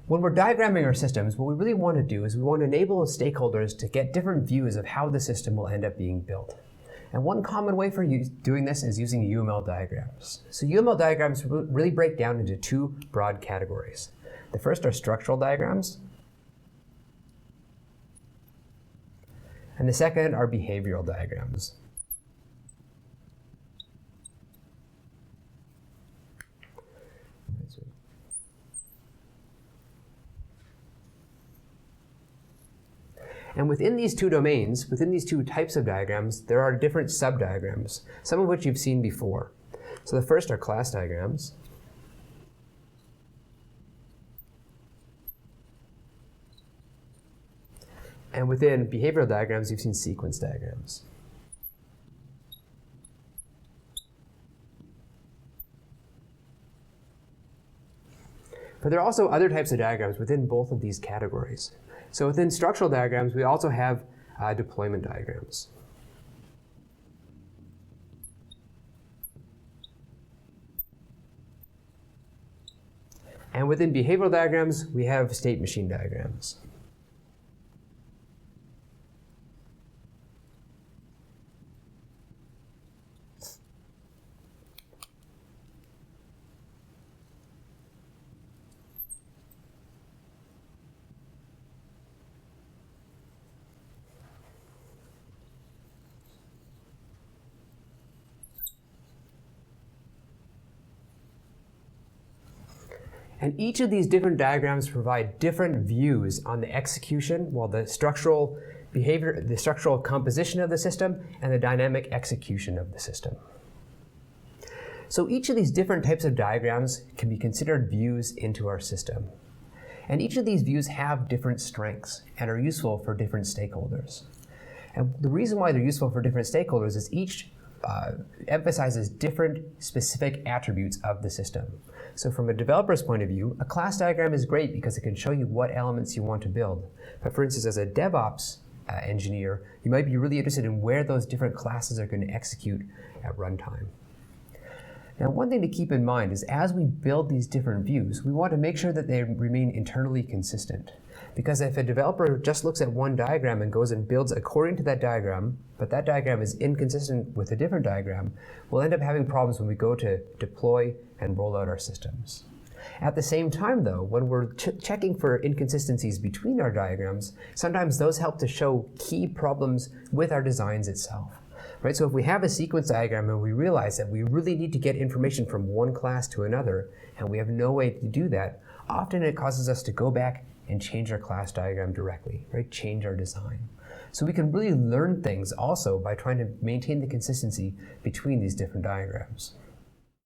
When we're diagramming our systems, what we really want to do is we want to enable stakeholders to get different views of how the system will end up being built. And one common way for doing this is using UML diagrams. So UML diagrams really break down into two broad categories. The first are structural diagrams, and the second are behavioral diagrams. And within these two domains, within these two types of diagrams, there are different subdiagrams, some of which you've seen before. So the first are class diagrams. And within behavioral diagrams, you've seen sequence diagrams. But there are also other types of diagrams within both of these categories. So within structural diagrams, we also have deployment diagrams. And within behavioral diagrams, we have state machine diagrams. And each of these different diagrams provide different views on the execution, well, the structural behavior, the structural composition of the system, and the dynamic execution of the system. So each of these different types of diagrams can be considered views into our system. And each of these views have different strengths and are useful for different stakeholders. And the reason why they're useful for different stakeholders is each emphasizes different specific attributes of the system. So from a developer's point of view, a class diagram is great because it can show you what elements you want to build. But for instance, as a DevOps engineer, you might be really interested in where those different classes are going to execute at runtime. Now, one thing to keep in mind is as we build these different views, we want to make sure that they remain internally consistent. Because if a developer just looks at one diagram and goes and builds according to that diagram, but that diagram is inconsistent with a different diagram, we'll end up having problems when we go to deploy and roll out our systems. At the same time, though, when we're checking for inconsistencies between our diagrams, sometimes those help to show key problems with our designs itself. Right? So if we have a sequence diagram and we realize that we really need to get information from one class to another, and we have no way to do that, often it causes us to go back and change our class diagram directly, right? Change our design. So we can really learn things also by trying to maintain the consistency between these different diagrams.